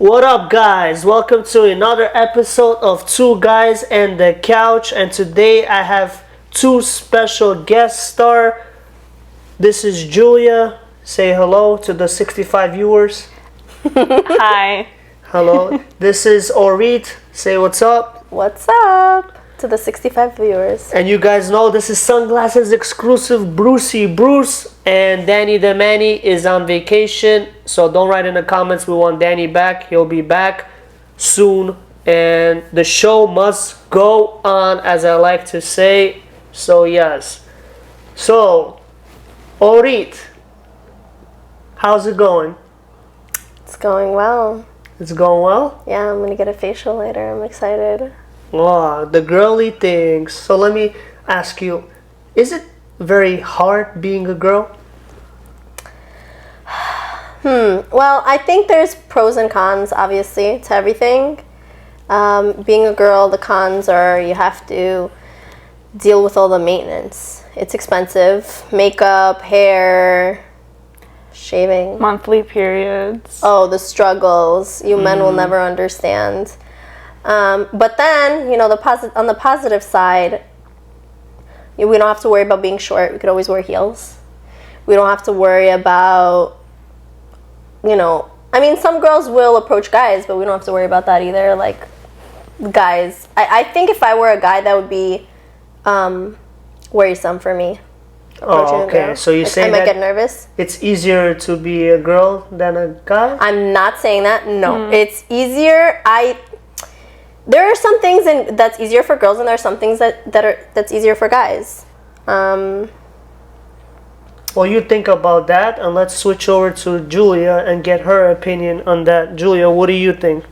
What up, guys? Welcome to another episode of Two Guys and the Couch. And today I have two special guest star. This is Julia. Say hello to the 65 viewers. Hi. Hello. This is Orit. Say what's up. What's up to the 65 viewers? And you guys know this is Sunglasses exclusive Brucey Bruce. And Danny the Manny is on vacation. So don't write in the comments we want Danny back. He'll be back soon. And the show must go on, as I like to say. So yes. So, Orit, how's it going? It's going well. It's going well? Yeah, I'm gonna get a facial later. I'm excited. Oh, the girly things. So let me ask you, is it very hard being a girl? Well, I think there's pros and cons, obviously, to everything. Being a girl, the cons are you have to deal with all the maintenance. It's expensive. Makeup, hair, shaving. Monthly periods. Oh, the struggles. You men will never understand. But then, you know, on the positive side, we don't have to worry about being short. We could always wear heels. We don't have to worry about, you know, I mean, some girls will approach guys, but we don't have to worry about that either. Like, guys, I think if I were a guy, that would be worrisome for me. Oh, okay. So you say I might that get nervous. it's easier to be a girl than a guy? I'm not saying that. No, it's easier. There are some things that's easier for girls, and there are some things that's easier for guys. Well, you think about that, and let's switch over to Julia and get her opinion on that. Julia, what do you think?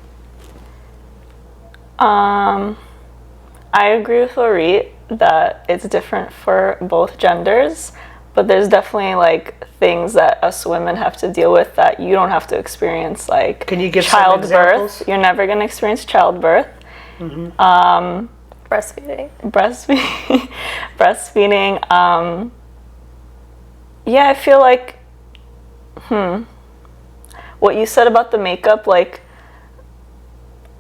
I agree with Orit that it's different for both genders, but there's definitely like things that us women have to deal with that you don't have to experience, like Can you give some examples? You're never going to experience childbirth. Breastfeeding. Breastfeeding. Yeah, I feel like what you said about the makeup, like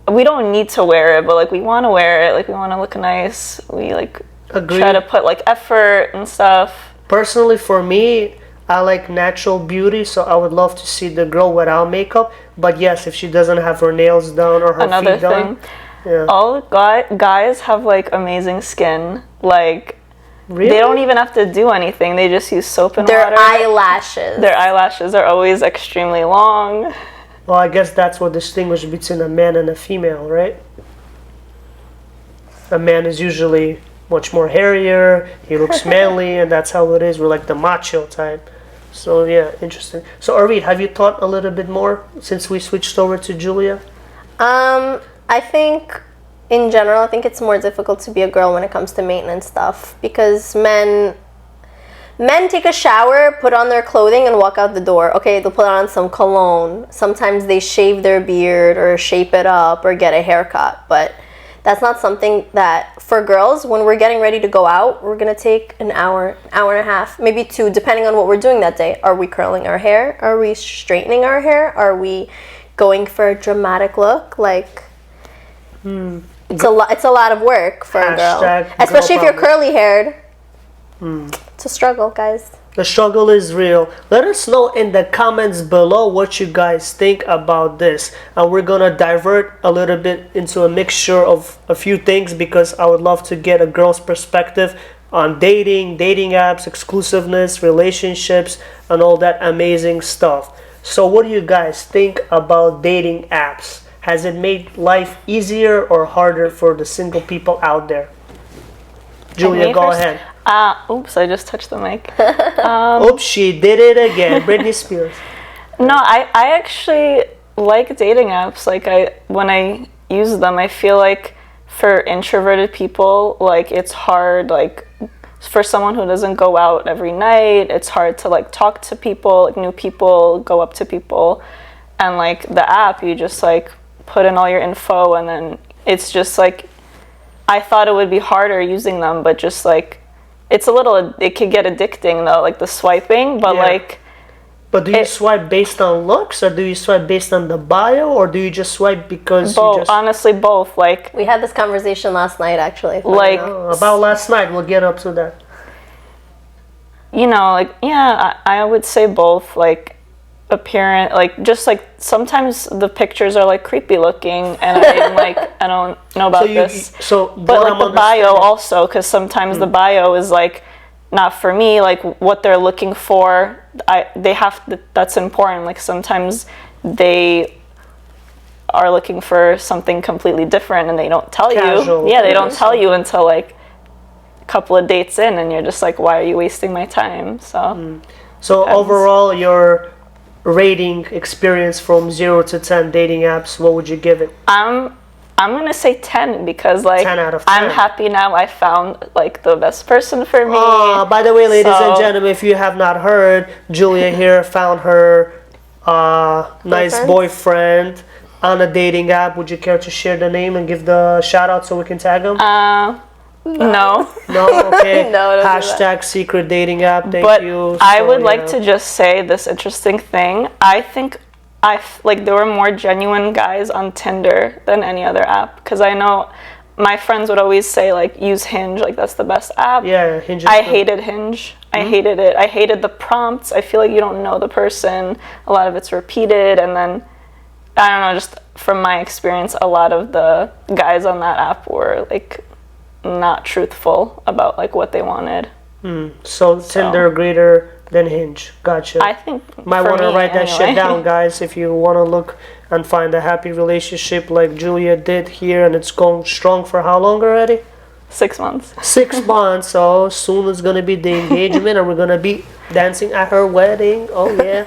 we don't need to wear it, but like we want to wear it, like we want to look nice. We like try to put like effort and stuff. Personally, for me, I like natural beauty, so I would love to see the girl without makeup. But yes, if she doesn't have her nails done or her Another feet done. thing, Yeah. all guys have like amazing skin. Like Really? they don't even have to do anything. They just use soap and Their water. eyelashes. Their eyelashes are always extremely long. Well, I guess that's what distinguishes between a man and a female, right? A man is usually much more hairier, he looks manly, and that's how it is. We're like the macho type. So yeah, interesting. So Arvid, have you thought a little bit more since we switched over to Julia? I think in general, I think it's more difficult to be a girl when it comes to maintenance stuff because men take a shower, put on their clothing, and walk out the door. Okay, they'll put on some cologne. Sometimes they shave their beard or shape it up or get a haircut. But that's not something that, for girls, when we're getting ready to go out, we're going to take an hour and a half, maybe two, depending on what we're doing that day. Are we curling our hair? Are we straightening our hair? Are we going for a dramatic look? Like, it's a lot of work for a girl. Especially if you're curly-haired. It's a struggle, guys. The struggle is real. Let us know in the comments below what you guys think about this. And we're gonna divert a little bit into a mixture of a few things because I would love to get a girl's perspective on dating apps, exclusiveness, relationships, and all that amazing stuff. So what do you guys think about dating apps? Has it made life easier or harder for the single people out there? Julia, go ahead. Oops, I just touched the mic. Oops, she did it again. Britney Spears. No, I actually like dating apps. Like when I use them, I feel like for introverted people, like it's hard, like for someone who doesn't go out every night, it's hard to like talk to people, like new people, go up to people. And like the app, you just like put in all your info and then it's just like, I thought it would be harder using them, but just like, it could get addicting though, like the swiping, but like But do you swipe based on looks, or do you swipe based on the bio, or do you just swipe because you both, just... honestly, both. Like, We had this conversation last night, actually. funny Like- enough. Oh, about last night, we'll get up to that. you know, like, yeah, I would say both. Like, apparent, like, just like sometimes the pictures are like creepy looking, and I'm like, I don't know about this. So But what like I'm the bio understanding- also, because sometimes the bio is like not for me. Like what they're looking for, they have to, that's important. Like sometimes they are looking for something completely different, and they don't tell Casual. you. Yeah, they don't tell you until like a couple of dates in, and you're just like, why are you wasting my time? So So Depends. overall, your rating experience from 0 to 10 dating apps, what would you give it? I'm gonna say 10 because like 10 out of I'm 10. happy now. I found like the best person for me. By the way, ladies and So- gentlemen, if you have not heard, Julia here found her nice boyfriend on a dating app. Would you care to share the name and give the shout out so we can tag him? No, No? Okay. No, don't do that. Hashtag secret dating app. Thank but you. I So, would yeah. like to just say this interesting thing. I think like there were more genuine guys on Tinder than any other app, because I know my friends would always say like use Hinge, like that's the best app. Yeah, Hinge is I good. hated Hinge. I hated it. I hated the prompts. I feel like you don't know the person. A lot of it's repeated, and then I don't know, just from my experience, a lot of the guys on that app were like not truthful about like what they wanted. So Tinder greater than Hinge. Gotcha. I think Might for want to me, write that shit anyway. down, guys, if you want to look and find a happy relationship like Julia did here, and it's going strong for how long already? 6 months. 6 months. So soon is gonna be the engagement, and we're gonna be dancing at her wedding. Oh yeah.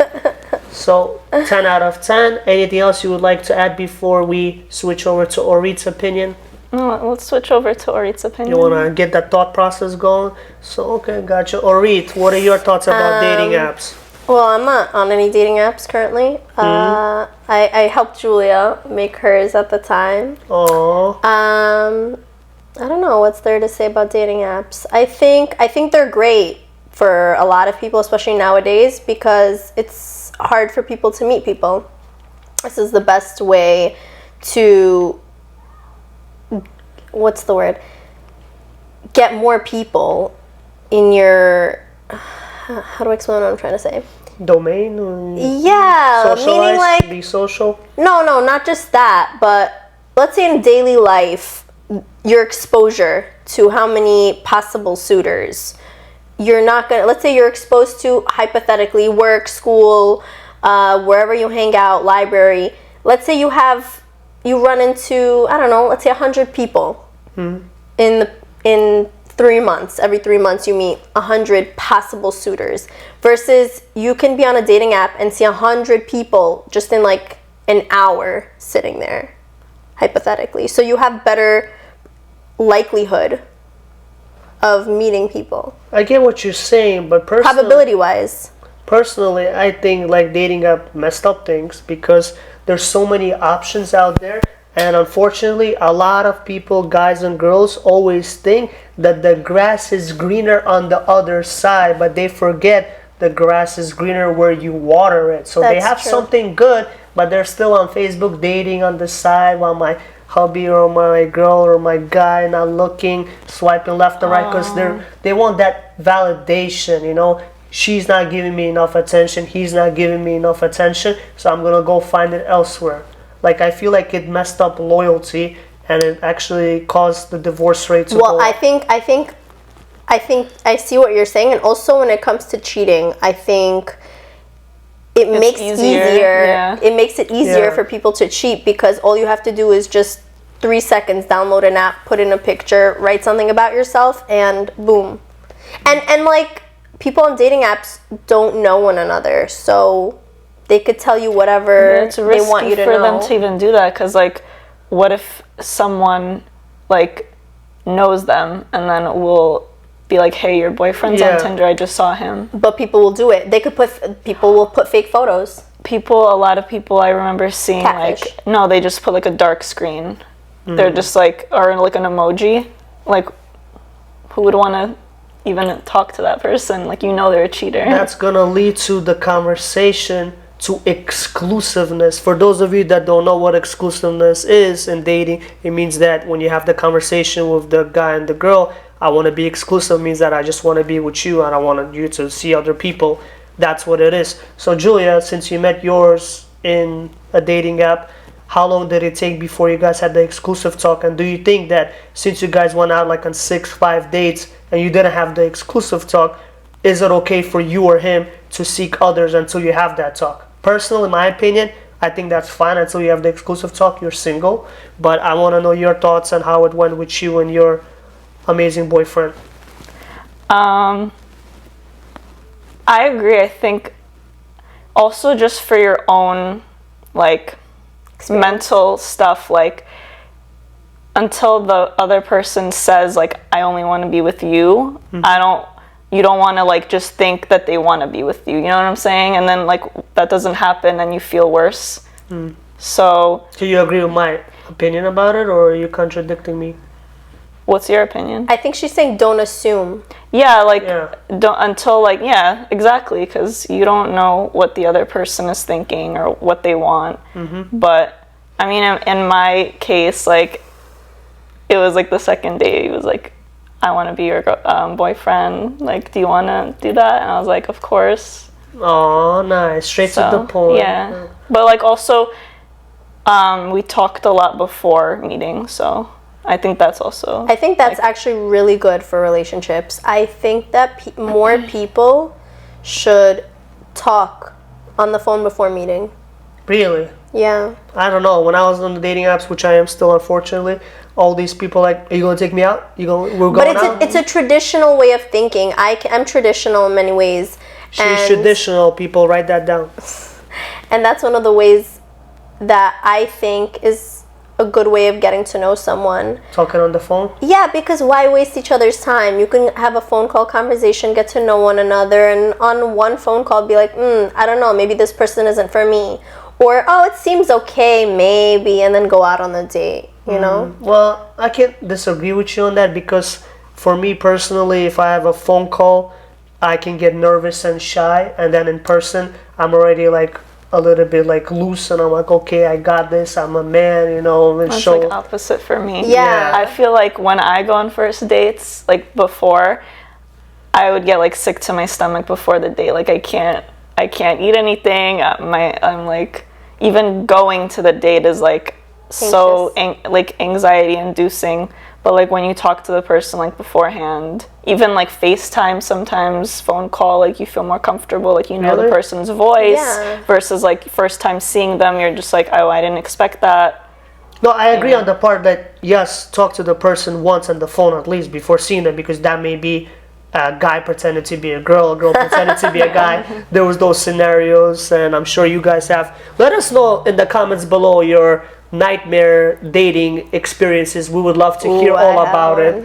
So 10 out of 10. Anything else you would like to add before we switch over to Orit's opinion? No, let's switch over to Orit's opinion. You wanna get that thought process going? So okay, gotcha. Orit, what are your thoughts about dating apps? Well, I'm not on any dating apps currently. I helped Julia make hers at the time. Oh, I don't know what's there to say about dating apps. I think they're great for a lot of people, especially nowadays, because it's hard for people to meet people. This is the best way to, what's the word? Get more people in your, how do I explain what I'm trying to say? domain? Yeah, Socialize, meaning like, be social. no, not just that, but let's say in daily life, your exposure to how many possible suitors, you're not gonna, let's say you're exposed to, hypothetically, work, school, wherever you hang out, library. Let's say you run into, I don't know, let's say 100 people in 3 months. Every 3 months you meet 100 possible suitors, versus you can be on a dating app and see 100 people just in like an hour sitting there, hypothetically. So you have better likelihood of meeting people, I get what you're saying, but probability wise. personally, I think like dating app messed up things because there's so many options out there, and unfortunately, a lot of people, guys and girls, always think that the grass is greener on the other side, but they forget the grass is greener where you water it. So they That's have true. something good, but they're still on Facebook dating on the side while my hubby or my girl or my guy not looking, swiping left and right, because they want that validation, you know. She's not giving me enough attention, he's not giving me enough attention, so I'm gonna go find it elsewhere. Like, I feel like it messed up loyalty, and it actually caused the divorce rate to Well, go I up. think I see what you're saying, and also when it comes to cheating, I think it makes easier, yeah. It makes it easier Yeah. for people to cheat, because all you have to do is just 3 seconds, download an app, put in a picture, write something about yourself, and boom. And like, people on dating apps don't know one another, so they could tell you whatever It's they risky want you to for know. them to even do that, because like, what if someone like knows them and then will be like, hey, your boyfriend's Yeah. on Tinder, I just saw him. But people will do it. People will put fake photos. A lot of people I remember seeing Catfish. like, no, they just put like a dark screen. They're just like, or like an emoji. Like, who would want to even talk to that person. Like, you know they're a cheater. That's gonna lead to the conversation to exclusiveness. For those of you that don't know what exclusiveness is in dating, it means that when you have the conversation with the guy and the girl, I want to be exclusive means that I just want to be with you and I want you to see other people. That's what it is. So Julia, since you met yours in a dating app, how long did it take before you guys had the exclusive talk? And do you think that since you guys went out like on 6-5 dates and you didn't have the exclusive talk, is it okay for you or him to seek others until you have that talk? Personally, in my opinion, I think that's fine until you have the exclusive talk. You're single, but I want to know your thoughts on how it went with you and your amazing boyfriend. I agree. I think also just for your own like mental stuff, like until the other person says like I only want to be with you, you don't want to like just think that they want to be with you, you know what I'm saying? And then like that doesn't happen and you feel worse. So Do you agree with my opinion about it, or are you contradicting me? what's your opinion? I think she's saying don't assume. Yeah, like Yeah. don't until like yeah, exactly, because you don't know what the other person is thinking or what they want. But I mean, in my case, like it was like the second date. He was like, "I want to be your boyfriend. Like, do you want to do that?" And I was like, "Of course." Oh, nice. Straight to the point. Yeah, but like also, we talked a lot before meeting, so I think that's also. I think that's actually really good for relationships. I think that more people should talk on the phone before meeting. Really? Yeah. I don't know. When I was on the dating apps, which I am still, unfortunately, all these people like, "Are you gonna take me out? We're But going out." it's a traditional way of thinking. I'm traditional in many ways. She's traditional. People, write that down. And that's one of the ways that I think is a good way of getting to know someone. Talking on the phone. Yeah, because why waste each other's time? You can have a phone call conversation, get to know one another, and on one phone call be like, I don't know, maybe this person isn't for me. Or, oh, it seems okay, maybe, and then go out on the date, you know? Well, I can't disagree with you on that, because for me personally, if I have a phone call, I can get nervous and shy, and then in person, I'm already like a little bit like loose, and I'm like, okay, I got this, I'm a man, you know. And That's like opposite for me. Yeah. I feel like when I go on first dates, like before, I would get like sick to my stomach before the date. Like I can't eat anything. I'm like, even going to the date is like so like anxiety inducing. But like when you talk to the person like beforehand, even like FaceTime sometimes, phone call, like you feel more comfortable, like you know the person's voice versus like first time seeing them, you're just like, oh, I didn't expect that. No, I agree on the part that yes, talk to the person once on the phone at least before seeing them, because that may be a guy pretending to be a girl pretending to be a guy. There was those scenarios, and I'm sure you guys have. Let us know in the comments below your nightmare dating experiences. We would love to hear all about it.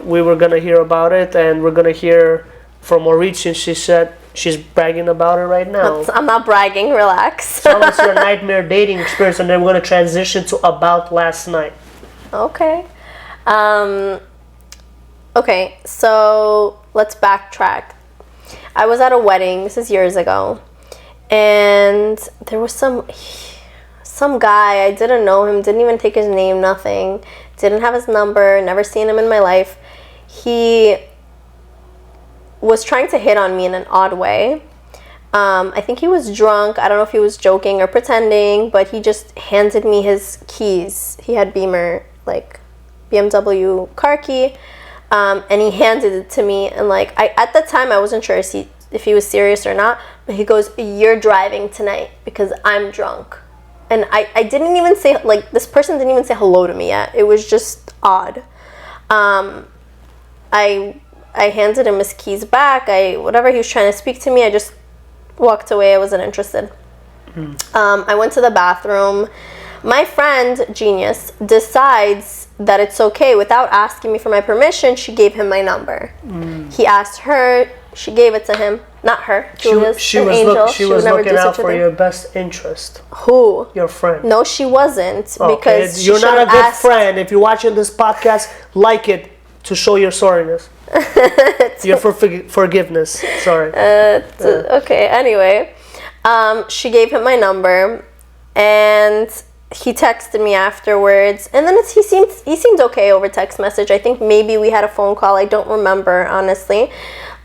We were gonna hear about it, and we're gonna hear from Mauritius. She said she's bragging about it right now. I'm not bragging, relax. Tell us your nightmare dating experience, and then we're gonna transition to about last night. Okay. Okay, so let's backtrack. I was at a wedding, this is years ago, and there was some guy, I didn't know him, didn't even take his name, nothing, didn't have his number, never seen him in my life. He was trying to hit on me in an odd way. I think he was drunk. I don't know if he was joking or pretending, but he just handed me his keys. He had Beamer, like BMW car key, and he handed it to me. And like, at the time, I wasn't sure if he was serious or not, but he goes, "You're driving tonight because I'm drunk." And I didn't even say, like, this person didn't even say hello to me yet. It was just odd. I handed him his keys back. Whatever he was trying to speak to me, I just walked away. I wasn't interested. I went to the bathroom. My friend, genius, decides that it's okay. Without asking me for my permission, she gave him my number. He asked her. She gave it to him. Not her. Julia's an angel. She was looking out for your best interest. Who? Your friend. No, she wasn't. Okay. Because you're not a good friend. If you're watching this podcast, like it, to show your sorriness. Your forgiveness. Sorry. Okay, anyway. She gave him my number, and he texted me afterwards, and then he seemed okay over text message. I think maybe we had a phone call. I don't remember, honestly.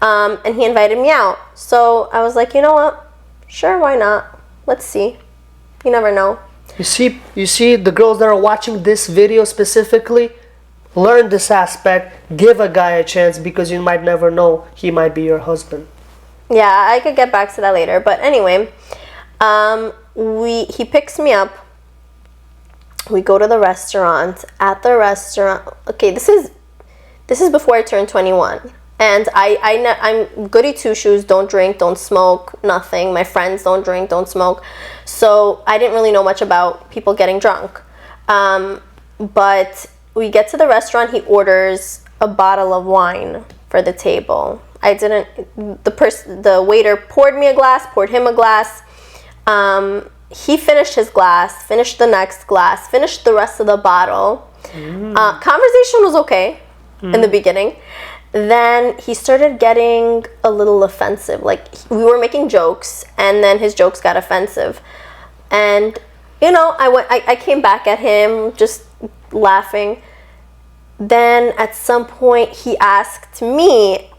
And he invited me out. So I was like, you know what? Sure, why not? Let's see. You never know. You see, the girls that are watching this video specifically, learn this aspect. Give a guy a chance, because you might never know, he might be your husband. Yeah, I could get back to that later. But anyway, he picks me up. We go to the restaurant. At the restaurant, okay, this is before I turned 21. And I'm goody two shoes, don't drink, don't smoke, nothing. My friends don't drink, don't smoke. So I didn't really know much about people getting drunk. But we get to the restaurant, he orders a bottle of wine for the table. The waiter poured me a glass, poured him a glass. He finished his glass, finished the next glass, finished the rest of the bottle. Conversation was okay in the beginning. Then he started getting a little offensive. Like, we were making jokes, and then his jokes got offensive. And, you know, I came back at him, just laughing. Then at some point he asked me,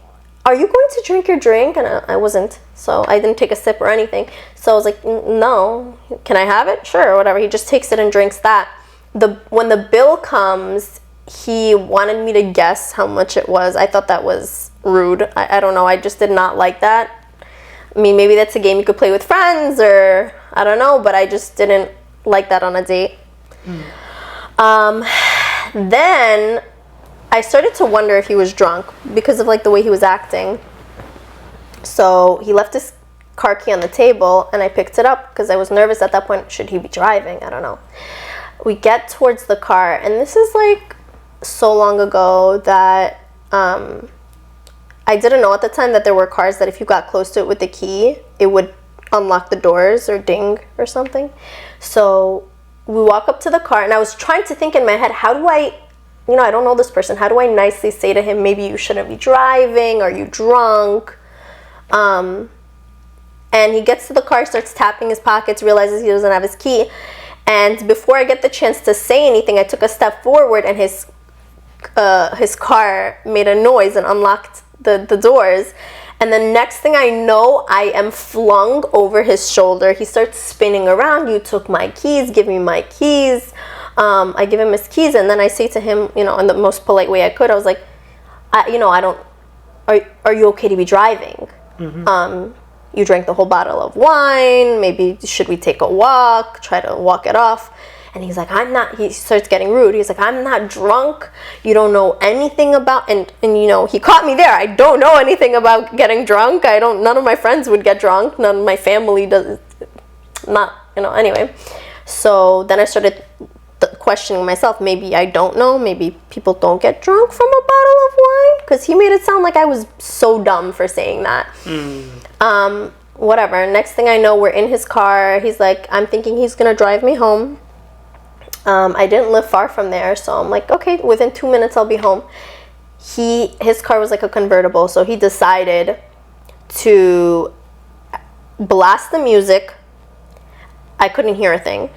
are you going to drink your drink? And I wasn't, so I didn't take a sip or anything. So I was like, no. Can I have it? Sure, or whatever. He just takes it and drinks that. When the bill comes, he wanted me to guess how much it was. I thought that was rude. I don't know. I just did not like that. I mean, maybe that's a game you could play with friends, or I don't know, but I just didn't like that on a date. Then I started to wonder if he was drunk because of like the way he was acting. So he left his car key on the table, and I picked it up because I was nervous at that point. Should he be driving? I don't know. We get towards the car, and this is like so long ago that I didn't know at the time that there were cars that if you got close to it with the key, it would unlock the doors or ding or something. So we walk up to the car, and I was trying to think in my head, how do I, I don't know this person, how do I nicely say to him, maybe you shouldn't be driving, are you drunk? And he gets to the car, starts tapping his pockets, realizes he doesn't have his key. And before I get the chance to say anything, I took a step forward, and his car made a noise and unlocked the doors. And the next thing I know, I am flung over his shoulder. He starts spinning around. You took my keys, give me my keys. I give him his keys, and then I say to him, in the most polite way I could, I was like, are you okay to be driving? Mm-hmm. You drank the whole bottle of wine. Maybe should we take a walk? Try to walk it off. And he's like, I'm not. He starts getting rude. He's like, I'm not drunk. You don't know anything about. And he caught me there. I don't know anything about getting drunk. None of my friends would get drunk. None of my family does. Not. Anyway. So then I started questioning myself. Maybe I don't know. Maybe people don't get drunk from a bottle of wine. Because he made it sound like I was so dumb for saying that. Whatever. Next thing I know, we're in his car. He's like, I'm thinking he's gonna drive me home. I didn't live far from there, so I'm like, okay, within 2 minutes I'll be home. His car was like a convertible, so he decided to blast the music. I couldn't hear a thing.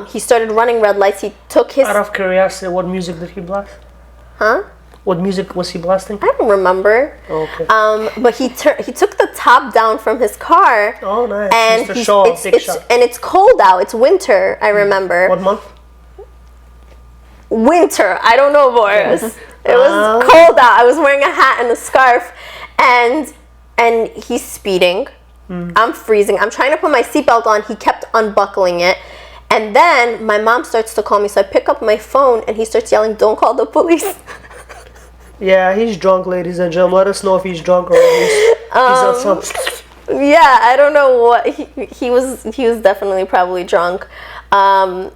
He started running red lights. He took his... Out of curiosity, what music did he blast? Huh? What music was he blasting? I don't remember. Okay. But he took the top down from his car. Oh, nice. And Mr. Shaw, big shot. And it's cold out. It's winter, I remember. What month? Winter. I don't know, Boris. It was cold out. I was wearing a hat and a scarf, and he's speeding. I'm freezing. I'm trying to put my seatbelt on. He kept unbuckling it. And then my mom starts to call me, so I pick up my phone, and he starts yelling, "Don't call the police." Yeah, he's drunk, ladies and gentlemen. Let us know if he's drunk or he's on some... Yeah, I don't know what he was. He was definitely probably drunk. Then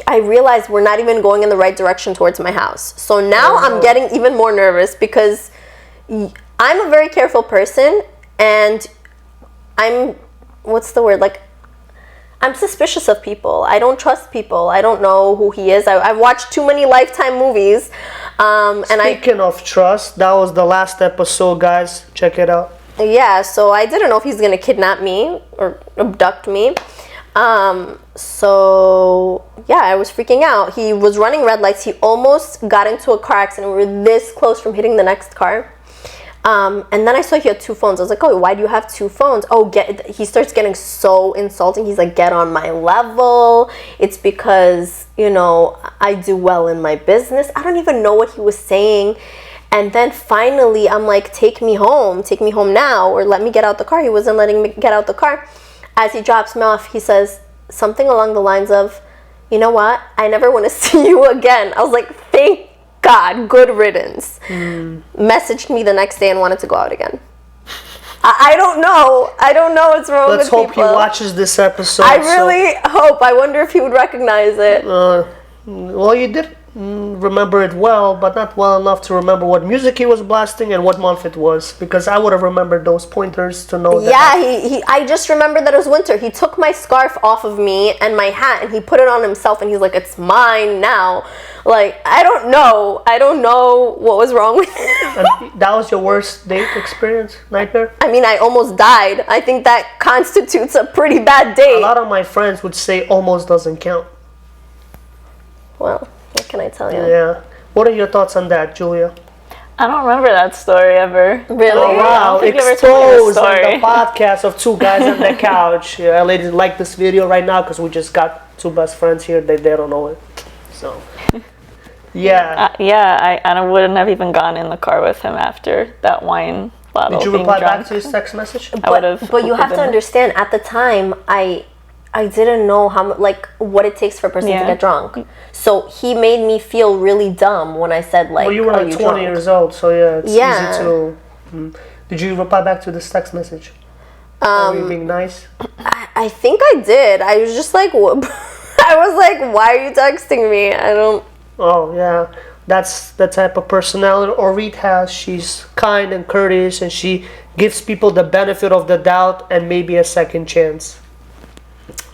I realized we're not even going in the right direction towards my house. So now I'm getting even more nervous because I'm a very careful person, and I'm I'm suspicious of people. I don't trust people. I don't know who he is. I've watched too many Lifetime movies. Speaking of trust, that was the last episode, guys. Check it out. Yeah, so I didn't know if he's gonna kidnap me or abduct me. So yeah, I was freaking out. He was running red lights. He almost got into a car accident. We were this close from hitting the next car. And then I saw he had two phones. I was like, oh, why do you have two phones? Oh, he starts getting so insulting. He's like, get on my level. It's because, you know, I do well in my business. I don't even know what he was saying. And then finally, I'm like, take me home now, or let me get out the car. He wasn't letting me get out the car. As he drops me off, he says something along the lines of, you know what? I never want to see you again. I was like, thank God, good riddance. Messaged me the next day and wanted to go out again. I don't know what's wrong with people. Let's hope he watches this episode. I really hope. I wonder if he would recognize it. Well, you did remember it well, but not well enough to remember what music he was blasting and what month it was, because I would have remembered those pointers to know that. Yeah, I just remembered that it was winter. He took my scarf off of me and my hat and he put it on himself and he's like, it's mine now. Like, I don't know what was wrong with him. And that was your worst date experience, nightmare? I mean, I almost died. I think that constitutes a pretty bad date. A lot of my friends would say almost doesn't count. Well, what can I tell you? Yeah. What are your thoughts on that, Julia? I don't remember that story ever. Really? Oh, wow. I don't think you ever told me the Exposed on story. the podcast of two guys on the couch. Yeah, ladies, like this video right now because we just got two best friends here. They don't know it. So, yeah. I wouldn't have even gone in the car with him after that wine bottle. Did you being reply drunk. back to his text message? I would have. But you have to understand, at the time, I didn't know what it takes for a person to Yeah. get drunk. So he made me feel really dumb when I said like, Well, you were "Are like you 20 drunk?" years old, so yeah, it's Yeah. easy to... Did you reply back to this text message? Were you being nice? I think I did. I was just like, I was like, why are you texting me? I don't. Oh, yeah. That's the type of personality Orit has. She's kind and courteous, and she gives people the benefit of the doubt and maybe a second chance.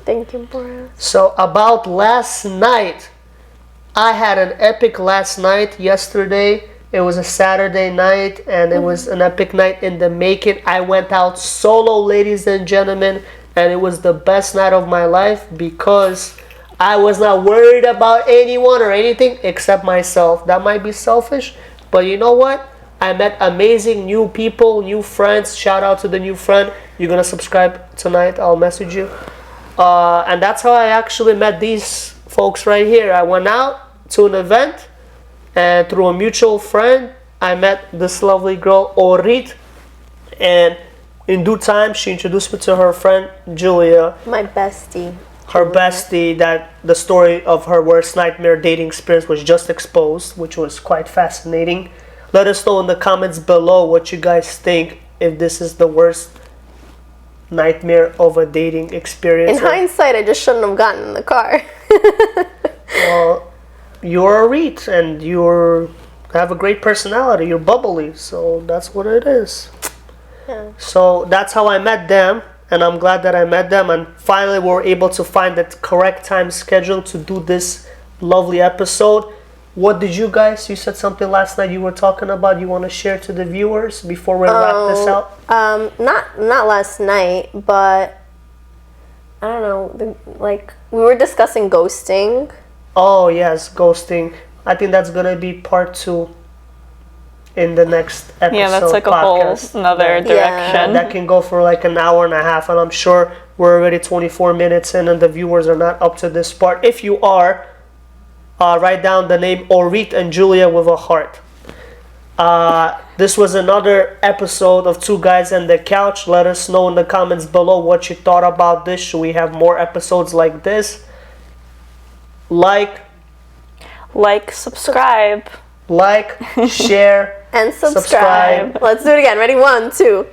Thank you, Boris. So, about last night, I had an epic last night yesterday. It was a Saturday night, and it was an epic night in the making. I went out solo, ladies and gentlemen, and it was the best night of my life because I was not worried about anyone or anything except myself. That might be selfish, but you know what? I met amazing new people, new friends. Shout out to the new friend. You're gonna subscribe tonight. I'll message you. And that's how I actually met these folks right here. I went out to an event, and through a mutual friend, I met this lovely girl, Orit. And in due time, she introduced me to her friend, Julia. My bestie. Her bestie, that the story of her worst nightmare dating experience was just exposed, which was quite fascinating. Let us know in the comments below what you guys think, if this is the worst nightmare of a dating experience. In hindsight, I just shouldn't have gotten in the car. Well, you're a Reet and you have a great personality. You're bubbly, so that's what it is. Yeah. So that's how I met them, and I'm glad that I met them. And finally, we were able to find the correct time schedule to do this lovely episode. What did you guys? You said something last night you were talking about. You want to share to the viewers before we wrap this out? Not last night, but I don't know. We were discussing ghosting. Oh yes, ghosting. I think that's gonna be part 2 in the next episode. Yeah, that's like podcast. a whole another direction. That can go for like an hour and a half, and I'm sure we're already 24 minutes in, and the viewers are not up to this part. If you are, write down the name Orit and Julia with a heart. This was another episode of Two Guys and the Couch. Let us know in the comments below what you thought about this. Should we have more episodes like this? Like, subscribe. Share, And subscribe. Let's do it again. Ready? 1, 2.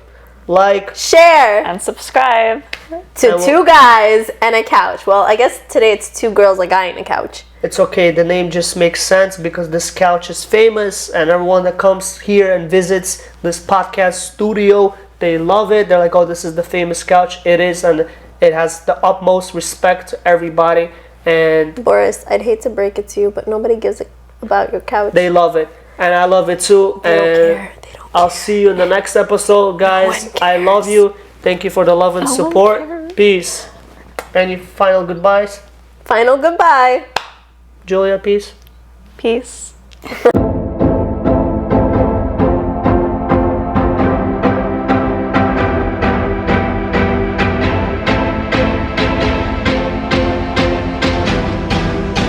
like, Share And subscribe. to And Two Guys and a Couch. Well, I guess today it's 2 girls, a guy, and a couch. It's okay, the name just makes sense because this couch is famous and everyone that comes here and visits this podcast studio, they love it. They're like, oh, this is the famous couch. It is, and It has the utmost respect to everybody, and Boris, I'd hate to break it to you, but nobody gives a about your couch. they love it, and I love it too. They don't And care. They don't I'll see you in the next episode, guys. one I love cares. you. Thank you for the love and No one support. cares. Peace. Any final goodbyes? Final goodbye. Julia, peace. Peace.